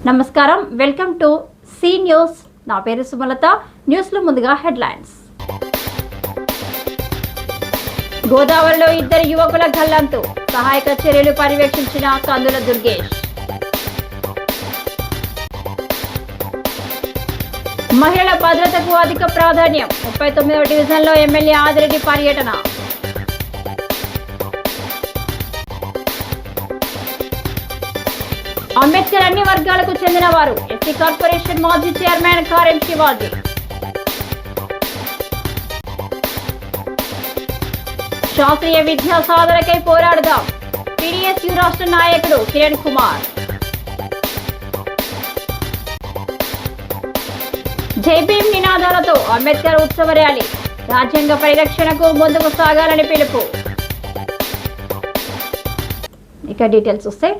నమస్కారం, welcome to C news. నా పేరు సుమలత. న్యూస్లో ముందుగా హెడ్లైన్స్. గోదావరిలో ఇద్దరు యువకుల గల్లంతు, సహాయక చర్యలు పర్యవేక్షించిన కందుల దుర్గేష్. మహిళల భద్రతకు అధిక ప్రాధాన్యం, 39వ డివిజన్లో ఎమ్మెల్యే ఆదిరెడ్డి పర్యటన. అంబేద్కర్ అన్ని వర్గాలకు చెందిన వారు, ఎస్సీ కార్పొరేషన్ మాజీ చైర్మన్ కారెం శివాజీ. శాస్త్రీయ విద్యా సాధనకై పోరాడదాం, పీడీఎస్యూ రాష్ట్ర నాయకుడు కిరణ్ కుమార్. జై భీమ్ నినాదాలతో అంబేద్కర్ ఉత్సవ ర్యాలీ, రాజ్యాంగ పరిరక్షణకు ముందుకు సాగాలని పిలుపు. ఇక డీటెయిల్స్ వస్తే,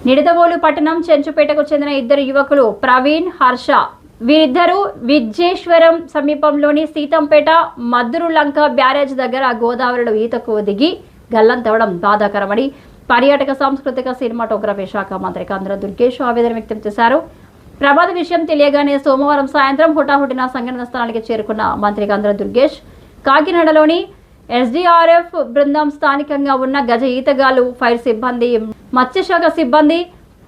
నిడదవోలు పట్టణం చెంచుపేటకు చెందిన ఇద్దరు యువకులు ప్రవీణ్, హర్ష, వీరిద్దరూ విజ్జేశ్వరం సమీపంలోని సీతంపేట మద్దురు లంక బ్యారేజ్ దగ్గర గోదావరిలో ఈతకు దిగి గల్లంతవడం బాధాకరమని పర్యాటక సాంస్కృతిక సినిమాటోగ్రఫీ శాఖ మంత్రి కందుల దుర్గేష్ ఆవేదన వ్యక్తం చేశారు. ప్రమాద విషయం తెలియగానే సోమవారం సాయంత్రం హుటాహుటిన సంఘటన స్థలానికి చేరుకున్న మంత్రి కందుల దుర్గేష్ కాకినాడలోని ఎస్డీఆర్ఎఫ్ బృందం, స్థానికంగా ఉన్న గజ ఈతగాళ్లు, ఫైర్ సిబ్బంది, మత్స్యశాఖ సిబ్బంది,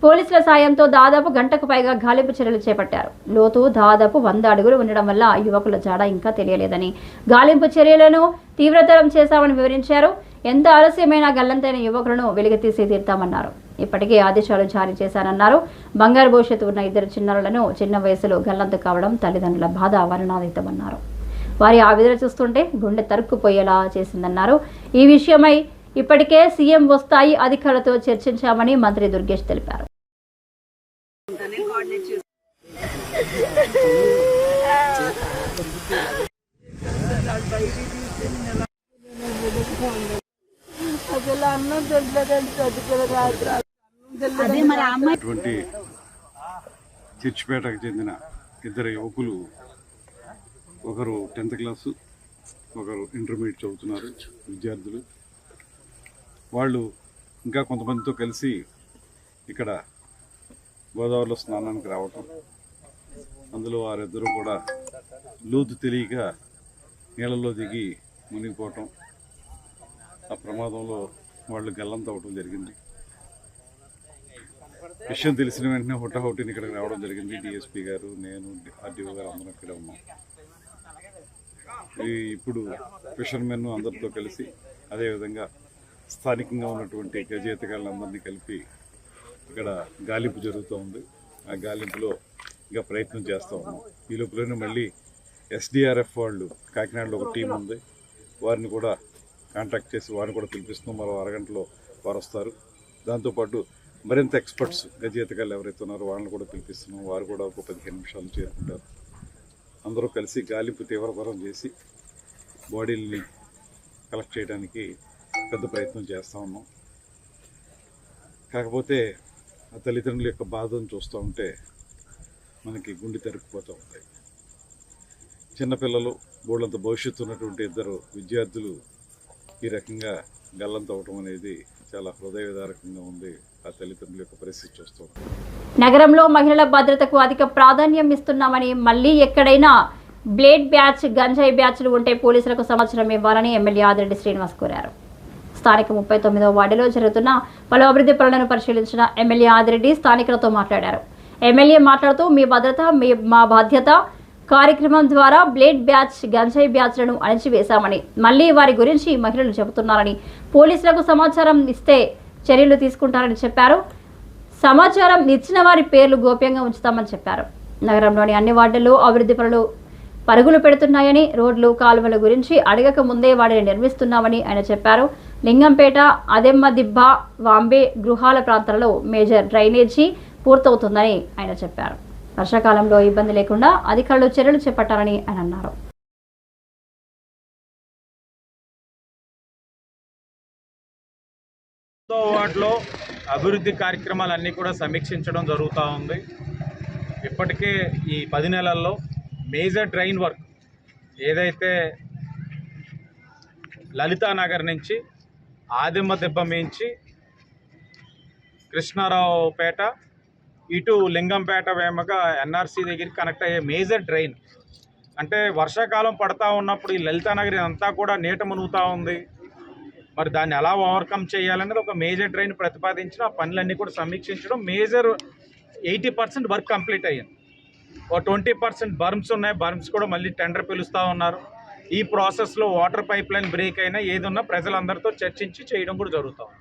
పోలీసుల సాయంతో దాదాపు గంటకు పైగా గాలింపు చర్యలు చేపట్టారు. లోతు దాదాపు 100 అడుగులు ఉండడం వల్ల యువకుల జాడ ఇంకా తెలియలేదని, గాలింపు చర్యలను తీవ్రతరం చేశామని వివరించారు. ఎంత ఆలస్యమైన గల్లంతైన యువకులను వెలికితీసి తీర్తామన్నారు. ఇప్పటికే ఆదేశాలు జారీ చేశారన్నారు. బంగారు భవిష్యత్తు ఉన్న ఇద్దరు చిన్నారులను చిన్న వయసులో గల్లంతు కావడం తల్లిదండ్రుల బాధ వర్ణనాతీతమన్నారు. వారి ఆవేదన చూస్తుంటే గుండె తరుక్కుపోయేలా చేసిందన్నారు. ఈ విషయమై ఇప్పటికే సీఎం స్థాయి అధికారులతో చర్చించామని మంత్రి దుర్గేష్ తెలిపారు. చిర్చిపేటకు చెందిన ఇద్దరు యువకులు, ఒకరు 10th క్లాసు, ఒకరు ఇంటర్మీడియట్ చదువుతున్నారు విద్యార్థులు. వాళ్ళు ఇంకా కొంతమందితో కలిసి ఇక్కడ గోదావరిలో స్నానానికి రావటం, అందులో వారిద్దరూ కూడా లోతు తెలియక నీళ్ళలో దిగి మునిగిపోవటం, ఆ ప్రమాదంలో వాళ్ళు గల్లంతవటం జరిగింది. విషయం తెలిసిన వెంటనే హుటాహుటిని ఇక్కడికి రావడం జరిగింది. డిఎస్పీ గారు, నేను, ఆర్డీఓ గారు అందరం ఇక్కడ ఉన్నాం. ఇప్పుడు ఫిషర్మెన్ అందరితో కలిసి, అదేవిధంగా స్థానికంగా ఉన్నటువంటి గజేతగాళ్ళందరినీ కలిపి ఇక్కడ గాలింపు జరుగుతూ ఉంది. ఆ గాలింపులో ఇంకా ప్రయత్నం చేస్తూ ఉన్నాం. ఈ లోపలనే మళ్ళీ ఎస్డీఆర్ఎఫ్ వాళ్ళు కాకినాడలో ఒక టీం ఉంది, వారిని కూడా కాంటాక్ట్ చేసి వారిని కూడా పిలిపిస్తున్నాం. మరో అరగంటలో వారు వస్తారు. దాంతోపాటు మరింత ఎక్స్పర్ట్స్ గజేతగాళ్ళు ఎవరైతే ఉన్నారో వాళ్ళని కూడా పిలిపిస్తున్నాం. వారు కూడా ఒక 15 నిమిషాలు చేరుకుంటారు. అందరూ కలిసి గాలింపు తీవ్రతరం చేసి బాడీల్ని కలెక్ట్ చేయడానికి పెద్ద ప్రయత్నం చేస్తూ ఉన్నాం. కాకపోతే ఆ తల్లిదండ్రుల యొక్క బాధను చూస్తూ ఉంటే మనకి గుండె తరుక్కుపోతూ ఉంటాయి. చిన్నపిల్లలు, బోళ్ళంత భవిష్యత్తు ఉన్నటువంటి ఇద్దరు విద్యార్థులు ఈ రకంగా గల్లంతవటం అనేది చాలా హృదయ విదారకంగా ఉంది. ఆ తల్లిదండ్రుల యొక్క పరిస్థితి చూస్తూ ఉంటాం. నగరంలో మహిళల భద్రతకు అధిక ప్రాధాన్యం ఇస్తున్నామని, మళ్లీ ఎక్కడైనా బ్లేడ్ బ్యాచ్, గంజాయి బ్యాచ్లు ఉంటే పోలీసులకు సమాచారం ఇవ్వాలని ఎమ్మెల్యే ఆదిరెడ్డి శ్రీనివాస్ కోరారు. స్థానిక 39వ వార్డులో జరుగుతున్న పలు అభివృద్ధి పనులను పరిశీలించిన ఎమ్మెల్యే ఆదిరెడ్డి స్థానికులతో మాట్లాడారు. ఎమ్మెల్యే మాట్లాడుతూ, మీ భద్రత మా బాధ్యత కార్యక్రమం ద్వారా బ్లేడ్ బ్యాచ్, గంజాయి బ్యాచ్లను అణిచివేశామని, మళ్లీ వారి గురించి మహిళలు చెబుతున్నారని, పోలీసులకు సమాచారం ఇస్తే చర్యలు తీసుకుంటారని చెప్పారు. సమాచారం ఇచ్చిన వారి పేర్లు గోప్యంగా ఉంచుతామని చెప్పారు. నగరంలోని అన్ని వార్డుల్లో అభివృద్ధి పనులు పరుగులు పెడుతున్నాయని, రోడ్లు, కాలువల గురించి అడగక ముందే వాటిని నిర్మిస్తున్నామని ఆయన చెప్పారు. లింగంపేట, అదెమ్మదిబ్బ, వాంబే గృహాల ప్రాంతాలలో మేజర్ డ్రైనేజీ పూర్తవుతుందని ఆయన చెప్పారు. వర్షాకాలంలో ఇబ్బంది లేకుండా అధికారులు చర్యలు చేపట్టాలని ఆయన అన్నారు. వాటిలో అభివృద్ధి కార్యక్రమాలన్నీ కూడా సమీక్షించడం జరుగుతూ ఉంది. ఇప్పటికే ఈ 10 నెలల్లో మేజర్ డ్రైన్ వర్క్ ఏదైతే లలితానగర్ నుంచి ఆదిమ్మ దెబ్బ మించి కృష్ణారావుపేట ఇటు లింగంపేట వేమగా ఎన్ఆర్సీ దగ్గరికి కనెక్ట్ అయ్యే మేజర్ డ్రైన్. అంటే వర్షాకాలం పడతా ఉన్నప్పుడు ఈ లలితానగరి అంతా కూడా నీట మునుగుతూ ఉంది. మరి దాన్ని ఎలా ఓవర్కమ్ చేయాలనేది ఒక మేజర్ డ్రైన్ ప్రతిపాదించిన ఆ పనులన్నీ కూడా సమీక్షించడం. మేజర్ 80% వర్క్ కంప్లీట్ అయ్యింది. ఓ 20% బర్మ్స్ ఉన్నాయి. బర్మ్స్ కూడా మళ్ళీ టెండర్ పిలుస్తూ ఉన్నారు. ఈ ప్రాసెస్లో వాటర్ పైప్ లైన్ బ్రేక్ అయినా ఏదున్నా ప్రజలందరితో చర్చించి చేయడం కూడా జరుగుతూ ఉంది.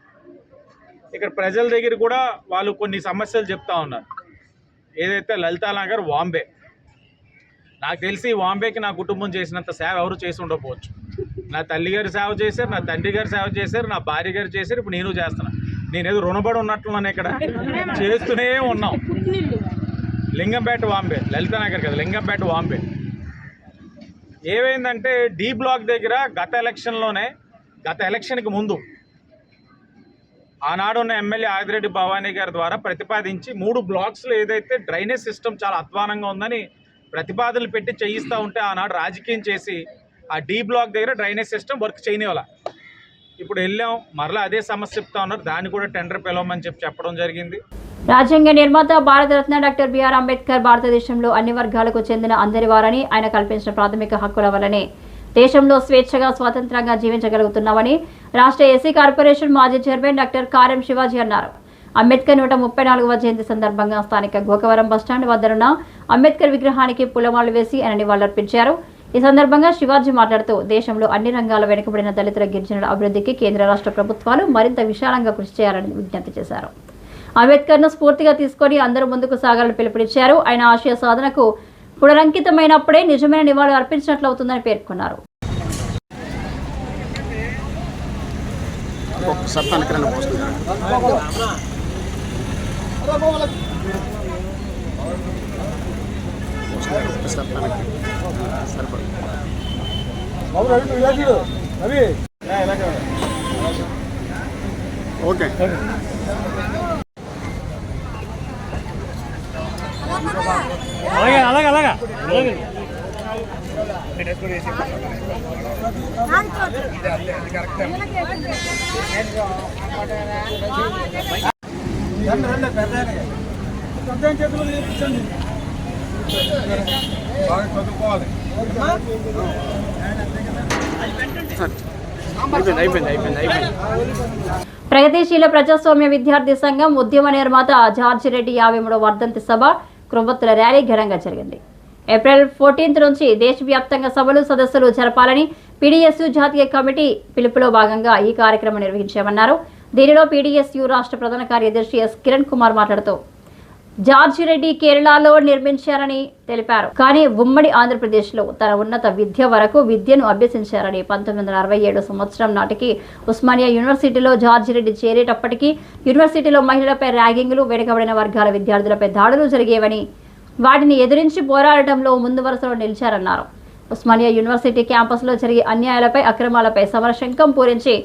ఇక్కడ ప్రజల దగ్గర కూడా వాళ్ళు కొన్ని సమస్యలు చెప్తా ఉన్నారు. ఏదైతే లలితానగర్ వాంబే, నాకు తెలిసి వాంబేకి నా కుటుంబం చేసినంత సేవ ఎవరు చేసి ఉండకపోవచ్చు. నా తల్లి గారు సేవ చేశారు, నా తండ్రి గారు సేవ చేశారు, నా భార్య గారు చేశారు, ఇప్పుడు నేను చేస్తున్నా. నేనేదో రుణపడి ఉన్నట్లున్నాను. ఇక్కడ చేస్తూనే ఉన్నాం. లింగంపేట వాంబే, లలితానగర్ కదా, లింగంపేట వాంబే. ఏమైందంటే డి బ్లాక్ దగ్గర గత ఎలక్షన్కి ముందు ఆనాడున్న ఎమ్మెల్యే ఆదిరెడ్డి భవానీ గారి ద్వారా ప్రతిపాదించి 3 బ్లాక్స్లో ఏదైతే డ్రైనేజ్ సిస్టమ్ చాలా అధ్వానంగా ఉందని ప్రతిపాదనలు పెట్టి చేయిస్తూ ఉంటే ఆనాడు రాజకీయం చేసి ఆ డి బ్లాక్ దగ్గర డ్రైనేజ్ సిస్టమ్ వర్క్ చేయనివ్వాల. ఇప్పుడు వెళ్ళాం, మరలా అదే సమస్య చెప్తా ఉన్నారు. దాన్ని కూడా టెండర్ పిలవమని చెప్పడం జరిగింది. రాజ్యాంగ నిర్మాత భారతరత్న డాక్టర్ బిఆర్ అంబేద్కర్ భారతదేశంలో అన్ని వర్గాలకు చెందిన అందరి వారని, ఆయన కల్పించిన ప్రాథమిక హక్కుల వల్లనే దేశంలో స్వేచ్ఛగా స్వతంత్రంగా జీవించగలుగుతున్నామని రాష్ట్ర ఎస్సీ కార్పొరేషన్ మాజీ చైర్మన్ డాక్టర్ కారం శివాజీ అన్నారు. అంబేద్కర్ 134వ జయంతి సందర్భంగా స్థానిక గోకవరం బస్టాండ్ వద్దనున్న అంబేద్కర్ విగ్రహానికి పూలమాలలు వేసి ఆయన నివాళులర్పించారు. ఈ సందర్భంగా శివాజీ మాట్లాడుతూ దేశంలో అన్ని రంగాల వెనుకబడిన దళితుల గిరిజనుల అభివృద్ధికి కేంద్ర రాష్ట్ర ప్రభుత్వాలు మరింత విశాలంగా కృషి చేయాలని విజ్ఞప్తి చేశారు. అంబేద్కర్ను స్ఫూర్తిగా తీసుకొని అందరూ ముందుకు సాగాలని పిలుపునిచ్చారు. ఆయన ఆశయ సాధనకు పునరంకితమైనప్పుడే నిజమైన నివాళులు అర్పించినట్లవుతుందని పేర్కొన్నారు. ఓకే అలాగా చదువుకోవాలి. ప్రగతిశీల ప్రజాస్వామ్య విద్యార్థి సంఘం ఉద్యమ నిర్మాత జార్జి రెడ్డి 53వ వర్ధంతి సభ క్రొవ్వొత్తుల ర్యాలీ ఘనంగా జరిగింది. ఏప్రిల్ 14 నుంచి దేశవ్యాప్తంగా సభలు సదస్సులు జరపాలని పీడీఎస్యూ జాతీయ కమిటీ పిలుపులో భాగంగా ఈ కార్యక్రమం నిర్వహించామన్నారు. దీనిలో పీడీఎస్యూ రాష్ట్ర ప్రధాన కార్యదర్శి ఎస్ కిరణ్ కుమార్ మాట్లాడుతూ జార్జి రెడ్డి కేరళలో నిర్మించారని తెలిపారు. కానీ ఉమ్మడి ఆంధ్రప్రదేశ్లో తన ఉన్నత విద్య వరకు విద్యను అభ్యసించారని 1967 సంవత్సరం నాటికి ఉస్మానియా యూనివర్సిటీలో జార్జి రెడ్డి చేరేటప్పటికీ యూనివర్సిటీలో మహిళలపై ర్యాగింగ్లు, వెనుకబడిన వర్గాల విద్యార్థులపై దాడులు జరిగేవని, వాటిని ఎదిరించి పోరాడటంలో ముందు వరుసలో నిలిచారన్నారు. ఉస్మానియా యూనివర్సిటీ క్యాంపస్లో జరిగే అన్యాయాలపై, అక్రమాలపై సమరశంఖం పూరించి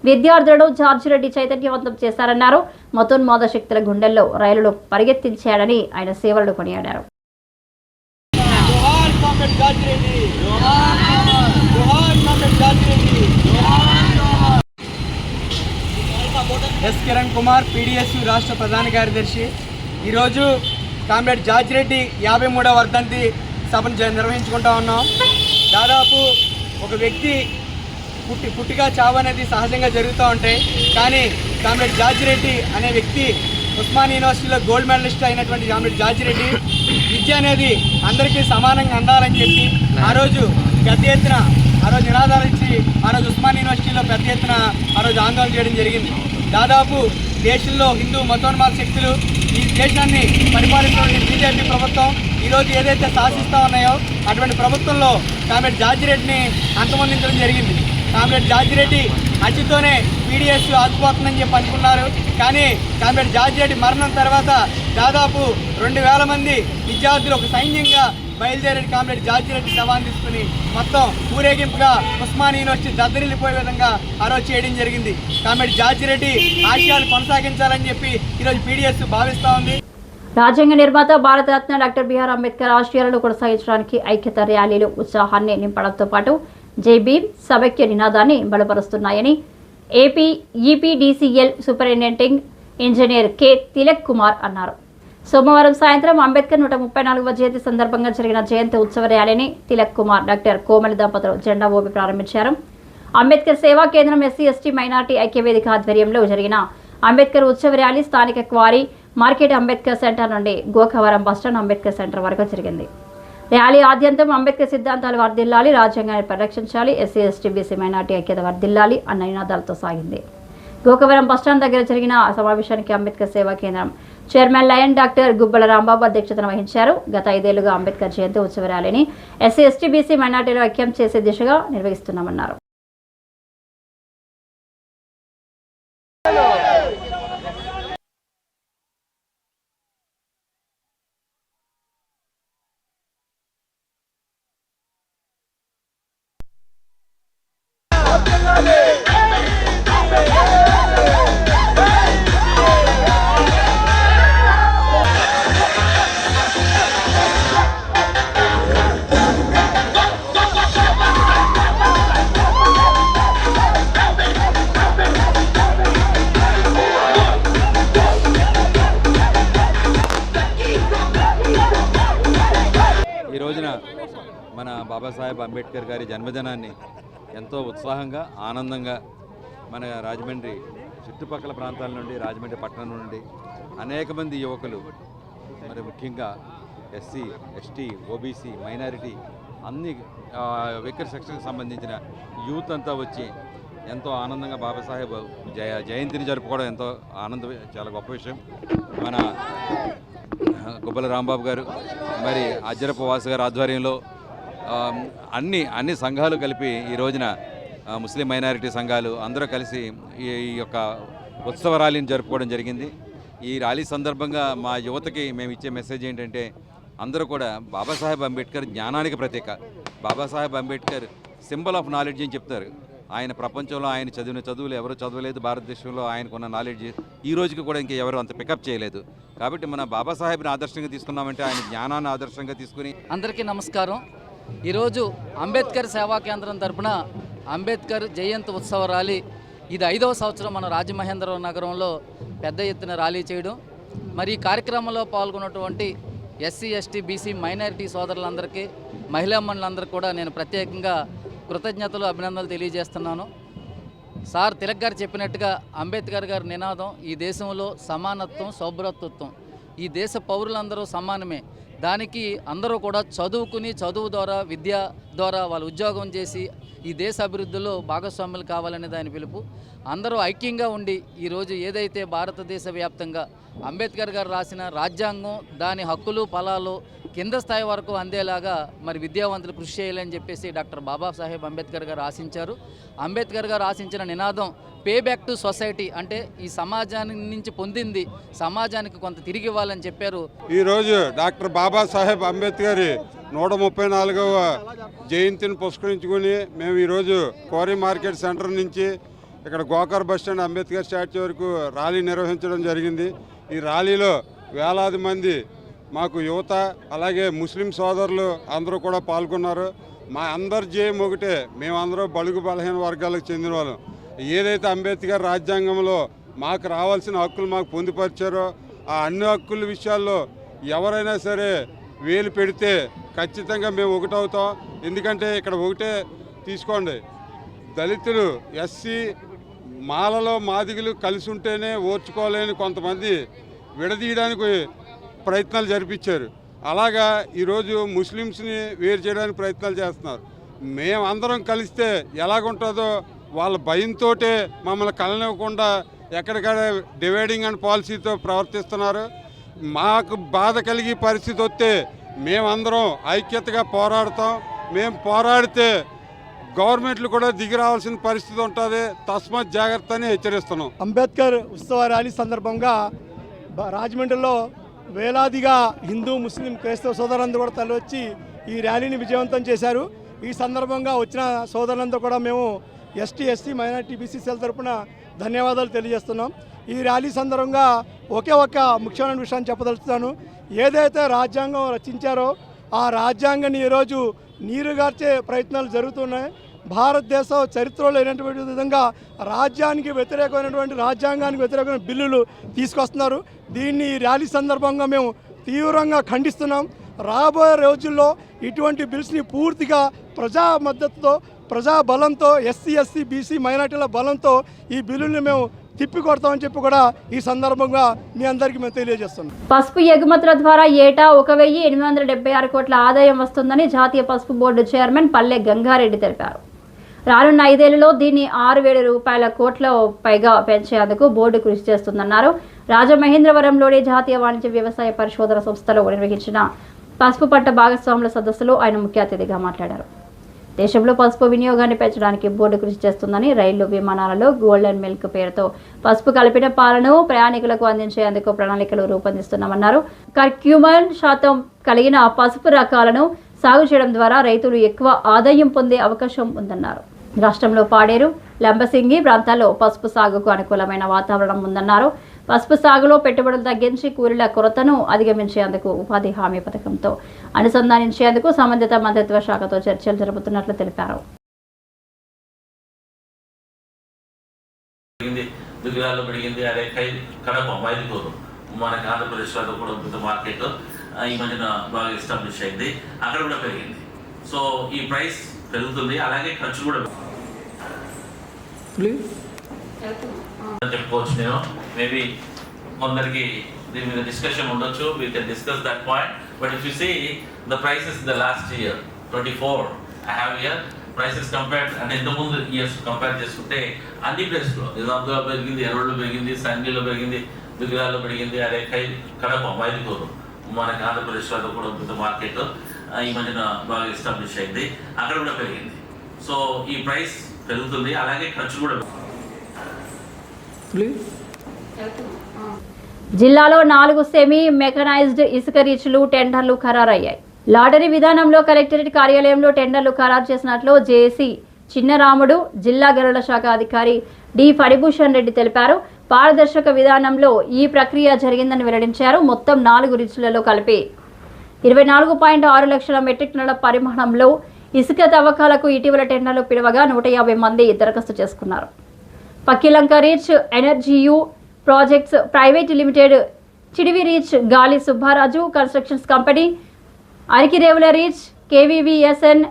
విద్యార్థులను జార్జి రెడ్డి చైతన్యవంతం చేశారన్నారు. మతోన్మాద శక్తుల గుండెల్లో రైలును పరిగెత్తించాడని ఆయన సేవలను కొనియాడారు. ఎస్ కిరణ్ కుమార్, పీడీఎస్యూ రాష్ట్ర ప్రధాన కార్యదర్శి. ఈరోజు కామ్రేడ్ జార్జి రెడ్డి 53వ వర్ధంతి సభను నిర్వహించుకుంటా ఉన్నాం. దాదాపు ఒక వ్యక్తి పుట్టిగా చావు అనేది సహజంగా జరుగుతూ ఉంటాయి. కానీ కామ్రేడ్ జార్జి రెడ్డి అనే వ్యక్తి ఉస్మానియా యూనివర్సిటీలో గోల్డ్ మెడలిస్ట్ అయినటువంటి కామ్రేడ్ జార్జి రెడ్డి విద్య అనేది అందరికీ సమానంగా అందాలని చెప్పి ఆ రోజు పెద్ద ఎత్తున నినాదాలు ఇచ్చి ఉస్మానియా యూనివర్సిటీలో పెద్ద ఎత్తున ఆందోళన చేయడం జరిగింది. దాదాపు దేశంలో హిందూ మతోన్మాద శక్తులు ఈ దేశాన్ని పరిపాలిస్తున్న బీజేపీ ప్రభుత్వం ఈరోజు ఏదైతే శాసిస్తూ ఉన్నాయో అటువంటి ప్రభుత్వంలో కామ్రేడ్ జార్జి రెడ్డిని అంతమొందించడం జరిగింది. కామ్రేడ్ జార్జి రెడ్డి హత్యతోనే పీడీఎస్యూ ఆగిపోతుందని చెప్పి అనుకున్నారు. కానీ కామ్రేడ్ జార్జి రెడ్డి మరణం తర్వాత దాదాపు 2000 మంది విద్యార్థులు ఒక సైన్యంగా బయలుదేరి కామ్రేడ్ జార్జి రెడ్డి శవాన్ని తీసుకుని మొత్తం ఊరేగింపుగా ఉస్మానియా యూనివర్సిటీ దద్దరిల్లిపోయే విధంగా చేయడం జరిగింది. కామ్రేడ్ జార్జి రెడ్డి ఆశయాలు కొనసాగించాలని చెప్పి ఈరోజు పీడీఎస్యూ భావిస్తూ ఉంది. రాజ్యాంగ నిర్మాత భారతరత్న డాక్టర్ బిఆర్ అంబేద్కర్ ఆశయాలను కొనసాగించడానికి ఐక్యత ర్యాలీలు ఉత్సాహాన్ని నింపడంతో పాటు జై భీమ్ సమైక్య నినాదాన్ని బలపరుస్తున్నాయని AP EPDCL superintendent engineer K Tilak Kumar అన్నారు. సోమవారం సాయంత్రం అంబేద్కర్ 134వ జయంతి సందర్భంగా జరిగిన జయంతి ఉత్సవ ర్యాలీని తిలక్ కుమార్, డాక్టర్ కోమలి దంపతులు జెండా ఊపి ప్రారంభించారు. అంబేద్కర్ సేవా కేంద్రం ఎస్సీ ఎస్టీ మైనార్టీ ఐక్యవేదిక ఆధ్వర్యంలో జరిగిన అంబేద్కర్ ఉత్సవ ర్యాలీ స్థానిక క్వారీ మార్కెట్ అంబేద్కర్ సెంటర్ నుండి గోకవరం బస్టాండ్ అంబేద్కర్ సెంటర్ వరకు జరిగింది. ర్యాలీ ఆద్యంతం అంబేద్కర్ సిద్ధాంతాలు వర్ధిల్లాలి, రాజ్యాంగాన్ని పరిరక్షించాలి, ఎస్సీ ఎస్టీ బీసీ మైనార్టీ ఐక్యత వర్ధిల్లాలి అన్న నినాదాలతో సాగింది. గోకవరం బస్టాండ్ దగ్గర జరిగిన సమావేశానికి అంబేద్కర్ సేవా కేంద్రం చైర్మన్ లయన్ డాక్టర్ గుబ్బల రాంబాబు అధ్యక్షతన వహించారు. గత 5 ఏళ్లుగా అంబేద్కర్ జయంతి ఉత్సవ ర్యాలీని ఎస్సీ ఎస్టీ బీసీ మైనార్టీలు ఐక్యం చేసే దిశగా నిర్వహిస్తున్నామన్నారు. ఈ రోజున మన బాబాసాహెబ్ అంబేద్కర్ గారి జన్మదినాన్ని ఎంతో ఉత్సాహంగా ఆనందంగా మన రాజమండ్రి చుట్టుపక్కల ప్రాంతాల నుండి, రాజమండ్రి పట్టణం నుండి అనేక మంది యువకులు, మరి ముఖ్యంగా ఎస్సీ ఎస్టీ ఓబీసీ మైనారిటీ అన్ని వెక్కర్ సెక్షన్కి సంబంధించిన యూత్ అంతా వచ్చి ఎంతో ఆనందంగా బాబాసాహెబ్ జయంతిని జరుపుకోవడం ఎంతో చాలా గొప్ప విషయం. మన గుబ్బల రాంబాబు గారు, మరి అజ్జరపు వాసు గారి ఆధ్వర్యంలో అన్ని సంఘాలు కలిపి ఈ రోజున ముస్లిం మైనారిటీ సంఘాలు అందరూ కలిసి ఈ యొక్క ఉత్సవ ర్యాలీని జరుపుకోవడం జరిగింది. ఈ ర్యాలీ సందర్భంగా మా యువతకి మేము ఇచ్చే మెసేజ్ ఏంటంటే, అందరూ కూడా బాబాసాహెబ్ అంబేద్కర్ జ్ఞానానికి ప్రతీక. Babasaheb Ambedkar symbol of knowledge అని చెప్తారు. ఆయన ప్రపంచంలో ఆయన చదివిన చదువులు ఎవరు చదవలేదు. భారతదేశంలో ఆయనకున్న నాలెడ్జ్ ఈ రోజుకి కూడా ఇంకా ఎవరు అంత పికప్ చేయలేదు. కాబట్టి మన బాబాసాహెబ్ని ఆదర్శంగా తీసుకున్నామంటే ఆయన జ్ఞానాన్ని ఆదర్శంగా తీసుకుని. అందరికీ నమస్కారం. ఈరోజు అంబేద్కర్ సేవా కేంద్రం తరపున అంబేద్కర్ జయంతి ఉత్సవ ర్యాలీ, ఇది 5వ సంవత్సరం మన రాజమహేంద్రవరం నగరంలో పెద్ద ఎత్తున ర్యాలీ చేయడం. మరి ఈ కార్యక్రమంలో పాల్గొన్నటువంటి ఎస్సీ ఎస్టీ బీసీ మైనారిటీ సోదరులందరికీ, మహిళా మండలందరికీ కూడా నేను ప్రత్యేకంగా కృతజ్ఞతలు, అభినందనలు తెలియజేస్తున్నాను. సార్ తిలక్ గారు చెప్పినట్టుగా అంబేద్కర్ గారి నినాదం ఈ దేశంలో సమానత్వం, సౌభ్రతత్వం. ఈ దేశ పౌరులందరూ సమానమే. దానికి అందరూ కూడా చదువుకుని, చదువు ద్వారా, విద్య ద్వారా వాళ్ళు ఉద్యోగం చేసి ఈ దేశ అభివృద్ధిలో భాగస్వాములు కావాలనే దాని పిలుపు. అందరూ ఐక్యంగా ఉండి ఈరోజు ఏదైతే భారతదేశ వ్యాప్తంగా అంబేద్కర్ గారు రాసిన రాజ్యాంగం, దాని హక్కులు ఫలాలు కింద స్థాయి వరకు అందేలాగా మరి విద్యావంతులు కృషి చేయాలని చెప్పేసి డాక్టర్ బాబాసాహెబ్ అంబేద్కర్ గారు ఆశించారు. అంబేద్కర్ గారు ఆశించిన నినాదం పే బ్యాక్ టు సొసైటీ, అంటే ఈ సమాజానికి నుంచి పొందింది సమాజానికి కొంత తిరిగి ఇవ్వాలని చెప్పారు. ఈరోజు డాక్టర్ బాబాసాహెబ్ అంబేద్కర్ 134వ జయంతిని పురస్కరించుకుని మేము ఈరోజు కోరి మార్కెట్ సెంటర్ నుంచి ఇక్కడ గోకర్ బస్టాండ్ అంబేద్కర్ స్టాచ్యూ వరకు ర్యాలీ నిర్వహించడం జరిగింది. ఈ ర్యాలీలో వేలాది మంది మాకు యువత, అలాగే ముస్లిం సోదరులు అందరూ కూడా పాల్గొన్నారు. మా అందరి జయం ఒకటే, మేమందరూ బడుగు బలహీన వర్గాలకు చెందిన వాళ్ళం. ఏదైతే అంబేద్కర్ రాజ్యాంగంలో మాకు రావాల్సిన హక్కులు మాకు పొందుపరిచారో ఆ అన్ని హక్కుల విషయాల్లో ఎవరైనా సరే వేలు పెడితే ఖచ్చితంగా మేము ఒకటవుతాం. ఎందుకంటే ఇక్కడ ఒకటే తీసుకోండి, దళితులు, ఎస్సీ, మాలలో మాదిగలు కలిసి ఉంటేనే ఓర్చుకోలేని కొంతమంది విడదీయడానికి ప్రయత్నాలు జరిపించారు. అలాగా ఈరోజు ముస్లిమ్స్ని వేరు చేయడానికి ప్రయత్నాలు చేస్తున్నారు. మేమందరం కలిస్తే ఎలాగుంటుందో వాళ్ళ భయంతో మమ్మల్ని కలనివ్వకుండా ఎక్కడికక్కడ డివైడింగ్ అండ్ పాలసీతో ప్రవర్తిస్తున్నారు. మాకు బాధ కలిగే పరిస్థితి వస్తే మేమందరం ఐక్యతగా పోరాడతాం. మేము పోరాడితే గవర్నమెంట్లు కూడా దిగి రావాల్సిన పరిస్థితి ఉంటుంది. తస్మాత్ జాగ్రత్త అని హెచ్చరిస్తున్నాం. అంబేద్కర్ ఉత్సవ ర్యాలీ సందర్భంగా రాజమండ్రిలో వేలాదిగా హిందూ, ముస్లిం, క్రైస్తవ సోదరులందరూ కూడా తరలివచ్చి ఈ ర్యాలీని విజయవంతం చేశారు. ఈ సందర్భంగా వచ్చిన సోదరులందరూ కూడా మేము ఎస్టీ ఎస్సీ మైనార్టీ బీసీసీఎల్ తరపున ధన్యవాదాలు తెలియజేస్తున్నాం. ఈ ర్యాలీ సందర్భంగా ఒకే ఒక ముఖ్యమైన విషయాన్ని చెప్పదలుచుతాను. ఏదైతే రాజ్యాంగం రచించారో ఆ రాజ్యాంగాన్ని ఈరోజు నీరుగార్చే ప్రయత్నాలు జరుగుతున్నాయి. భారతదేశ చరిత్రలో లేనటువంటి విధంగా రాజ్యానికి వ్యతిరేకమైనటువంటి రాజ్యాంగానికి వ్యతిరేకమైన బిల్లులు తీసుకొస్తున్నారు. దీన్ని ఈ ర్యాలీ సందర్భంగా మేము తీవ్రంగా ఖండిస్తున్నాం. రాబోయే రోజుల్లో ఇటువంటి బిల్స్ని పూర్తిగా ప్రజా మద్దతుతో, ప్రజా బలంతో, ఎస్సీ ఎస్టీ బీసీ మైనార్టీల బలంతో ఈ బిల్లుల్ని మేము తిప్పికొడతామని చెప్పి కూడా ఈ సందర్భంగా మీ అందరికీ మేము తెలియజేస్తున్నాం. పసుపు ఎగుమతుల ద్వారా ఏటా 1,876 కోట్ల ఆదాయం వస్తుందని జాతీయ పసుపు బోర్డు చైర్మన్ పల్లె గంగారెడ్డి తెలిపారు. రానున్న 5 ఏళ్లలో దీన్ని 6,000 కోట్ల పైగా పెంచేందుకు బోర్డు కృషి చేస్తుందన్నారు. రాజమహేంద్రవరంలోని జాతీయ వాణిజ్య వ్యవసాయ పరిశోధన సంస్థలో నిర్వహించిన పసుపు పంట భాగస్వాముల సదస్సులో ఆయన ముఖ్య అతిథిగా మాట్లాడారు. దేశంలో పసుపు వినియోగాన్ని పెంచడానికి బోర్డు కృషి చేస్తుందని, రైళ్లు, విమానాలలో గోల్డెన్ మిల్క్ పేరుతో పసుపు కలిపిన పాలను ప్రయాణికులకు అందించేందుకు ప్రణాళికలు రూపొందిస్తున్నామన్నారు. కర్క్యూమన్ శాతం కలిగిన పసుపు రకాలను సాగు చేయడం ద్వారా రైతులు ఎక్కువ ఆదాయం పొందే అవకాశం ఉందన్నారు. రాష్ట్రంలో పాడేరు, లంబసింగి ప్రాంతాల్లో పసుపు సాగుకు అనుకూలమైన వాతావరణం ఉందన్నారు. పసుపు సాగులో పెట్టుబడులు తగ్గించి కూలీల కొరతను అధిగమించేందుకు ఉపాధి హామీ పథకంతో అనుసంధానించేందుకు సంబంధిత మంత్రిత్వ శాఖతో చర్చలు జరుపుతున్నట్లు తెలిపారు. దుగ్గిరాల్లో పెరిగింది, అదే కడప మైదుకూరు మనకి ఆంధ్రప్రదేశ్లో కూడా పెద్ద మార్కెట్ ఈ మధ్యన బాగా ఎస్టాబ్లిష్ అయింది, అక్కడ కూడా పెరిగింది. సో ఈ ప్రైస్ పెరుగుతుంది, అలాగే ఖర్చు కూడా చెప్పుకోవచ్చు. నేను మేబీ కొందరికి దీని మీద డిస్కషన్ ఉండొచ్చు, we can discuss that point. But if you see the prices the last year 24 I have here prices compared అంటే ఇంతకుముందు ఇయర్స్ కంపేర్ చేసుకుంటే అన్ని ప్లేస్లో నిజాంలో పెరిగింది, ఎర్రలో పెరిగింది, సంగిలో పెరిగింది, దుగ్గిరాల్లో పెరిగింది, అదే కడప మైదుకూరు మనకి ఆంధ్రప్రదేశ్లో కూడా పెద్ద మార్కెట్ ఈ మధ్యన బాగా ఎస్టాబ్లిష్ అయింది, అక్కడ కూడా పెరిగింది. సో ఈ ప్రైస్ పెరుగుతుంది, అలాగే ఖర్చు కూడా. జిల్లాలో 4 సెమీ మెకనైజ్డ్ ఇసుక రీచ్లు టెండర్లు ఖరారయ్యాయి. లాటరీ విధానంలో కలెక్టరేట్ కార్యాలయంలో టెండర్లు ఖరారు చేసినట్లు జేసీ చిన్నరాముడు, జిల్లా గనుల శాఖ అధికారి డి ఫణిభూషణ్ రెడ్డి తెలిపారు. పారదర్శక విధానంలో ఈ ప్రక్రియ జరిగిందని వెల్లడించారు. మొత్తం 4 రీచ్లలో కలిపి 24.6 లక్షల మెట్రిక్ టన్నుల పరిమాణంలో ఇసుక తవ్వకాలకు ఇటీవల టెండర్లు పిలవగా 150 మంది దరఖాస్తు చేసుకున్నారు. పక్కిలంక రీచ్, ఎనర్జీయు projects private limited, Chidivi reach, Gali Subbaraju constructions company, Arikirevula reach, KVVSN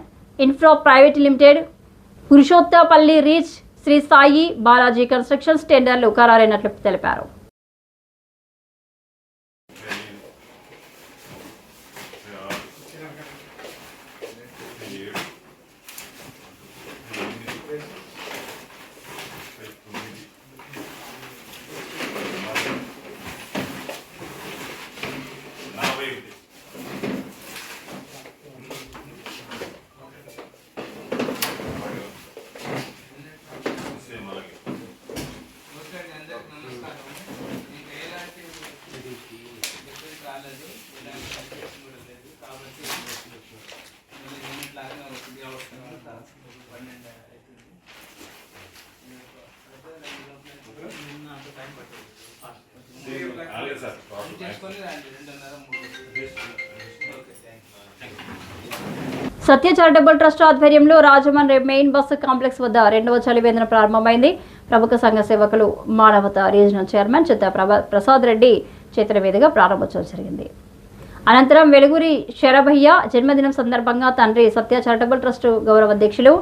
infra private limited, Purushottapalli reach, Sri Sai Balaji constructions టెండర్లు ఖరారైనట్లు తెలిపారు. సత్య చారిటబుల్ ట్రస్ట్ ఆధ్వర్యంలో రాజమండ్రి మెయిన్ బస్సు కాంప్లెక్స్ వద్ద 2వ చలివేంద్రం ప్రారంభమైంది. ప్రముఖ సంఘ సేవకులు మానవత రీజనల్ చైర్మన్ చిత్త ప్రసాద్ రెడ్డి చేతుల మీదుగా ప్రారంభోత్సవం జరిగింది. అనంతరం వెలుగురి శరభయ్య జన్మదినం సందర్భంగా తండ్రి సత్య చారిటబుల్ ట్రస్ట్ గౌరవ అధ్యక్షులు,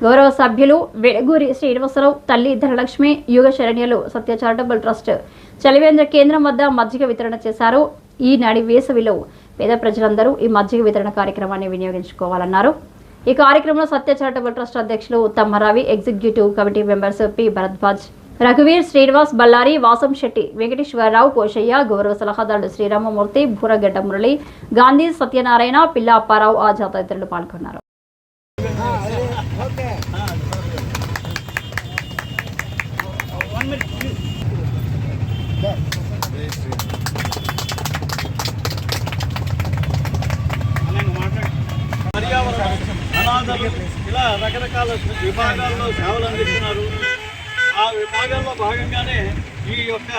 గౌరవ సభ్యులు వెలుగురి శ్రీనివాసరావు, తల్లి ధనలక్ష్మి, యుగ శరణ్యులు సత్య చారిటబుల్ ట్రస్ట్ చలివేంద్ర కేంద్రం వద్ద మజ్జిగ వితరణ చేశారు. ఈ నాడి వేసవిలో పేద ప్రజలందరూ ఈ మజ్జిగ వితరణ కార్యక్రమాన్ని వినియోగించుకోవాలన్నారు. ఈ కార్యక్రమంలో సత్య చారిటబుల్ ట్రస్ట్ అధ్యక్షులు Uttammaravi, executive committee members P Bharadwaj, రఘువీర్, శ్రీనివాస్, బల్లారి, వాసం శెట్టి, వెంకటేశ్వరరావు, పోషయ్య, గౌరవ సలహాదారులు శ్రీరామమూర్తి, భూరగడ్డ మురళి, గాంధీ, సత్యనారాయణ, పిల్ల అప్పారావు, ఆజా తదితరులు పాల్గొన్నారు. అనాథలు ఇలా రకరకాల విభాగాల్లో సేవలు అందిస్తున్నారు. ఆ విభాగాల్లో భాగంగానే ఈ యొక్క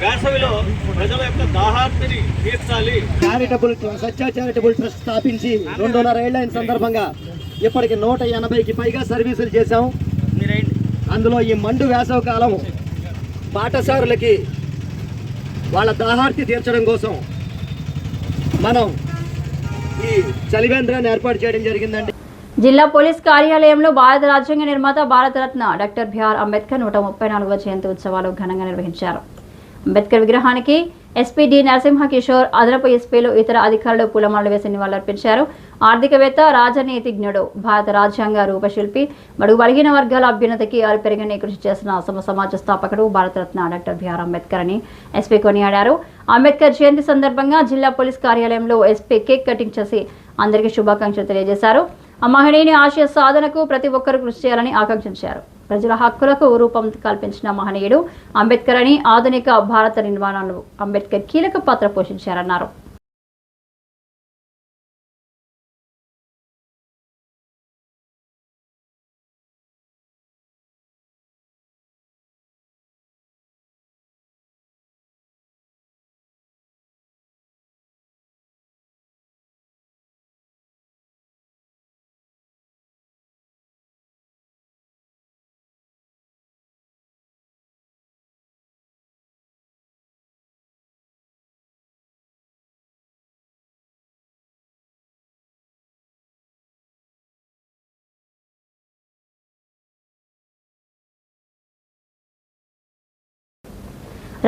వేసవిలో ప్రజల యొక్క దాహార్తిని తీర్చాలి. సత్య చారిటబుల్ ట్రస్ట్ స్థాపించి 2.5 ఏళ్ల సందర్భంగా ఇప్పటికి 180కి పైగా సర్వీసులు చేశాం. అందులో ఈ మండు వేసవి కాలం పాఠశాలలకి వాళ్ళ దాహార్తి తీర్చడం కోసం మనం ఈ చలివేంద్రాన్ని ఏర్పాటు చేయడం జరిగిందండి. జిల్లా పోలీస్ కార్యాలయంలో భారత రాజ్యాంగ నిర్మాత భారతరత్న డాక్టర్ బిఆర్ అంబేద్కర్ 134వ జయంతి ఉత్సవాలు ఘనంగా నిర్వహించారు. అంబేద్కర్ విగ్రహానికి ఎస్పీ డి నరసింహ కిషోర్, అదనపు ఎస్పీలు, ఇతర అధికారులు పూలమాలలు వేసి నివాళులర్పించారు. ఆర్థికవేత్త, రాజనీతిజ్ఞుడు, భారత రాజ్యాంగ రూపశిల్పి, బడుగు బలహీన వర్గాల అభ్యున్నతికి పెరిగిన కృషి చేసిన సమాజ స్థాపకుడు భారతరత్న డాక్టర్ బిఆర్ అంబేద్కర్ అని ఎస్పీ కొనియాడారు. అంబేద్కర్ జయంతి సందర్భంగా జిల్లా పోలీస్ కార్యాలయంలో ఎస్పీ కేక్ కటింగ్ చేసి అందరికీ శుభాకాంక్షలు తెలియజేశారు. ఆ మహనీయుని ఆశయ సాధనకు ప్రతి ఒక్కరూ కృషి చేయాలని ఆకాంక్షించారు. ప్రజల హక్కులకు రూపం కల్పించిన మహనీయుడు అంబేద్కర్ అని, ఆధునిక భారత నిర్మాణంలో అంబేద్కర్ కీలక పాత్ర పోషించారన్నారు.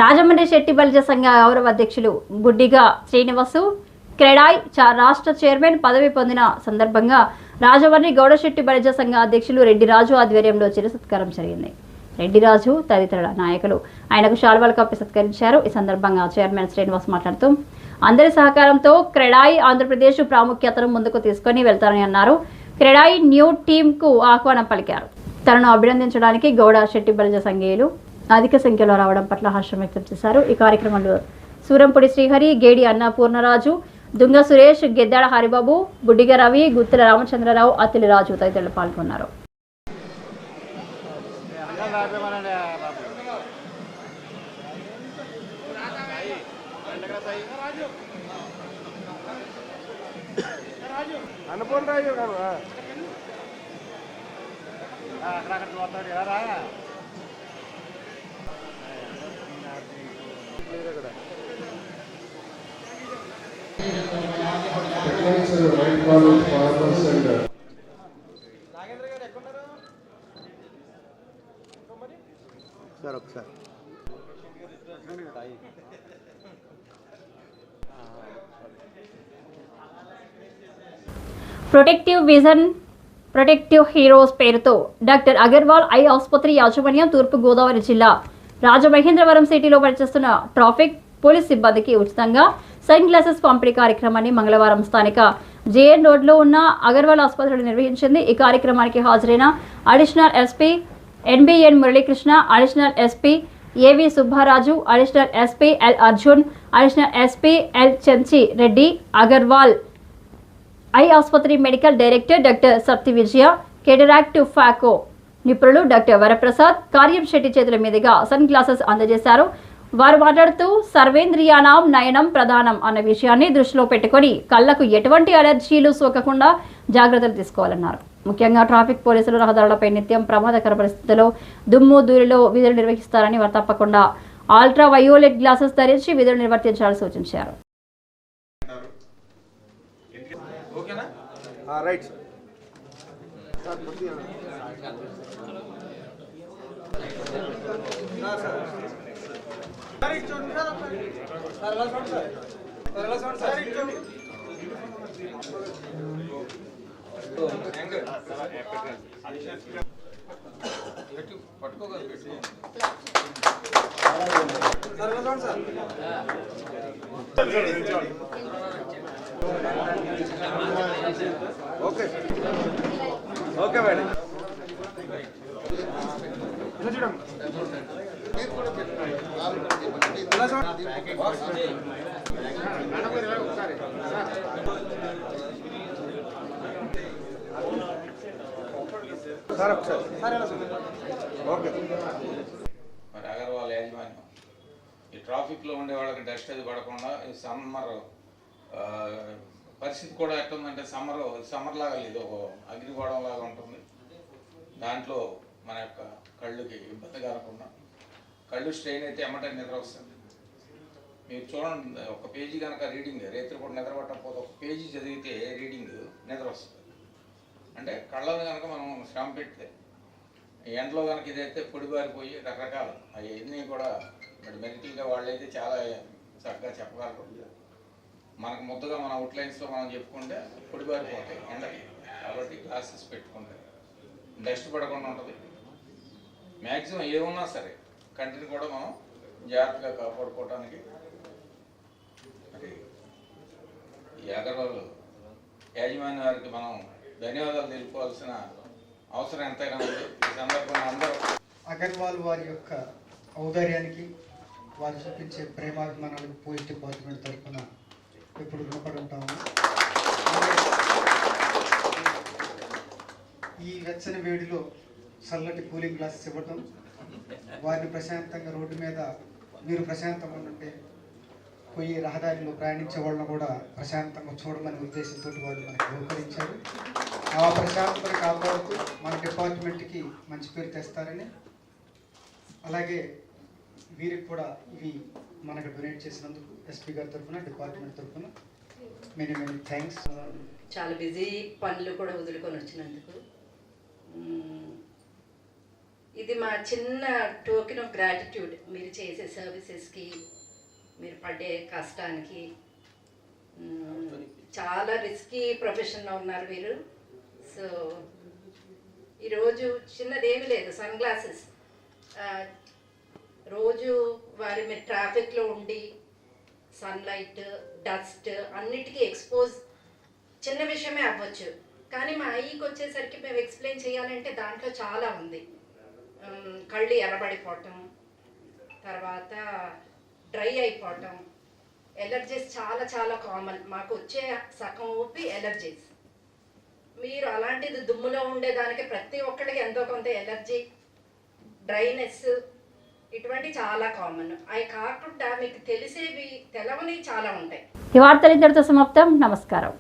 రాజమండ్రి శెట్టి బలిజ సంఘ గౌరవ అధ్యక్షులు గుడ్డిగా శ్రీనివాసు క్రెడాయ్ రాష్ట్ర చైర్మన్ పదవి పొందిన సందర్భంగా రాజమండ్రి గౌడ శెట్టి బలిజ సంఘ అధ్యక్షులు రెడ్డి రాజు ఆధ్వర్యంలో చిరు సత్కారం జరిగింది. రెడ్డి రాజు తదితర నాయకులు ఆయనకు శాల్వాలు కప్పి సత్కరించారు. ఈ సందర్భంగా చైర్మన్ శ్రీనివాస్ మాట్లాడుతూ అందరి సహకారంతో క్రెడాయ్ ఆంధ్రప్రదేశ్ ప్రాముఖ్యతను ముందుకు తీసుకొని వెళ్తారని అన్నారు. క్రెడాయ్ న్యూ టీమ్ కు ఆహ్వానం పలికారు. తనను అభినందించడానికి గౌడ శెట్టి బలిజ సంఘీయులు అధిక సంఖ్యలో రావడం పట్ల హర్షం వ్యక్తం చేశారు. ఈ కార్యక్రమంలో సూరంపూడి శ్రీహరి, గేడి అన్నపూర్ణరాజు, దుంగ సురేష్, గెద్దాడ హరిబాబు, బుడ్డిగ రవి, గుత్తుల రామచంద్రరావు, అతిలి రాజు తదితరులు పాల్గొన్నారు. ప్రొటెక్టివ్ విజన్ ప్రొటెక్టివ్ హీరోస్ పేరుతో డాక్టర్ అగర్వాల్ ఐ ఆసుపత్రి యాజమాన్యం తూర్పు గోదావరి జిల్లా రాజమహేంద్రవరం సిటీలో పనిచేస్తున్న ట్రాఫిక్ పోలీస్ సిబ్బందికి ఉచితంగా సన్ గ్లాసెస్ పంపిణీ కార్యక్రమాన్ని మంగళవారం స్థానిక జేఎన్ రోడ్లో ఉన్న అగర్వాల్ ఆసుపత్రిలో నిర్వహించింది. ఈ కార్యక్రమానికి హాజరైన additional SP NBN Muralikrishna, additional SP AV Subbaraju, additional SP L Arjun, additional SP L Chanchi Reddy, Agarwal eye ఆసుపత్రి medical director doctor Satya Vijaya, cataract phaco నిపుణులు డాక్టర్ వరప్రసాద్, కార్యం శెట్టి చేతుల మీదుగా సన్ గ్లాసెస్ అందజేశారు. వారు మాట్లాడుతూ సర్వేంద్రియానాం నయనం ప్రధానం అన్న విషయాన్ని దృష్టిలో పెట్టుకొని కళ్లకు ఎటువంటి అలర్జీలు సోకకుండా జాగ్రత్తలు తీసుకోవాలన్నారు. ముఖ్యంగా ట్రాఫిక్ పోలీసులు రహదారులపై నిత్యం ప్రమాదకర పరిస్థితుల్లో దుమ్ము ధూళిలో విధులు నిర్వహిస్తారని వారు తప్పకుండా అల్ట్రా వయోలెట్ గ్లాసెస్ ధరించి విధులు నిర్వర్తించాలని సూచించారు. Okay madam. మరి అగర్వాల్ యాజమాన్యం ఈ ట్రాఫిక్లో ఉండే వాళ్ళకి డస్ట్ అది పడకుండా ఈ సమ్మర్ పరిస్థితి కూడా ఎట్లుందంటే సమ్మర్ లాగా లేదు, ఒక అగ్నిగోళం లాగా ఉంటుంది. దాంట్లో మన యొక్క కళ్ళుకి ఇబ్బంది కలగకుండా, కళ్ళు స్ట్రెయిన్ అయితే ఎమ్మటే నిద్ర వస్తుంది. మీరు చూడండి, ఒక పేజీ కనుక రీడింగ్ రేత్రి కూడా నిద్ర పట్టకపోతే ఒక పేజీ చదివితే రీడింగ్ నిద్ర వస్తుంది. అంటే కళ్ళను కనుక మనం శ్రమ పెడితే, ఎండలో కనుక ఇదైతే పొడిబారిపోయి రకరకాలు అవన్నీ కూడా మరి మెడికల్గా వాళ్ళైతే చాలా చక్కగా చెప్పగలరు. మనకు ముద్దగా మన అవుట్లైన్స్లో మనం చెప్పుకుంటే పొడిబారిపోతాయి ఎండకి. కాబట్టి గ్లాసెస్ పెట్టుకుంటే డస్ట్ పడకుండా ఉంటుంది. మ్యాక్సిమం ఏమున్నా సరే కంటిని కూడా మనం జాగ్రత్తగా కాపాడుకోవడానికి మరి ఈ అగర్వాల్ యాజమాన్య వారికి మనం ధన్యవాదాలు తెలుపుకోవాల్సిన అవసరం ఎంతైనా ఉంది. ఈ సందర్భంగా అందరూ అగర్వాల్ వారి యొక్క ఔదార్యానికి, వారు చూపించే ప్రేమాభిమానాలకు పోలీస్ డిపార్ట్మెంట్ తరఫున ఎప్పుడు రుణపడి ఉంటాము. ఈ వెచ్చని వేడిలో చల్లటి కూలింగ్ గ్లాసెస్ ఇవ్వటం, వారిని ప్రశాంతంగా రోడ్డు మీద మీరు ప్రశాంతంగా ఉంటే పోయి రహదారిలో ప్రయాణించే వాళ్ళని కూడా ప్రశాంతంగా చూడమనే ఉద్దేశంతో వాళ్ళు మనకు సహకరించారు. ఆ ప్రశాంతతను కాపాడుతూ మన డిపార్ట్మెంట్కి మంచి పేరు తెస్తారని, అలాగే వీరికి కూడా ఇవి మనకు డొనేట్ చేసినందుకు ఎస్పీ గారి తరఫున, డిపార్ట్మెంట్ తరఫున మెనీ మెనీ థ్యాంక్స్. చాలా బిజీ పనులు కూడా వదులుకొని వచ్చినందుకు ఇది మా చిన్న టోకెన్ ఆఫ్ గ్రాటిట్యూడ్. మీరు చేసే సర్వీసెస్కి, మీరు పడే కష్టానికి. చాలా రిస్కీ ప్రొఫెషన్లో ఉన్నారు మీరు. సో ఈరోజు చిన్నదేమీ లేదు, సన్ గ్లాసెస్. రోజు మీరు ట్రాఫిక్లో ఉండి సన్లైట్, డస్ట్ అన్నిటికీ ఎక్స్పోజ్ చిన్న విషయమే అవ్వచ్చు, కానీ మా ఐకి వచ్చేసరికి మేము ఎక్స్ప్లెయిన్ చేయాలంటే దాంట్లో చాలా ఉంది. కళ్ళు ఎర్రబడిపోవటం, తర్వాత డ్రై అయిపోవటం, ఎలర్జీస్ చాలా చాలా కామన్. మాకు వచ్చే సగం ఊపి ఎలర్జీస్. మీరు అలాంటిది దుమ్ములో ఉండేదానికి ప్రతి ఒక్కరికి ఎంతో కొంత ఎలర్జీ, డ్రైనెస్ ఇటువంటి చాలా కామన్. అవి కాకుండా మీకు తెలిసేవి తెలవని చాలా ఉంటాయి. ఈ వార్తలు ఇంతటితో సమాప్తం. నమస్కారం.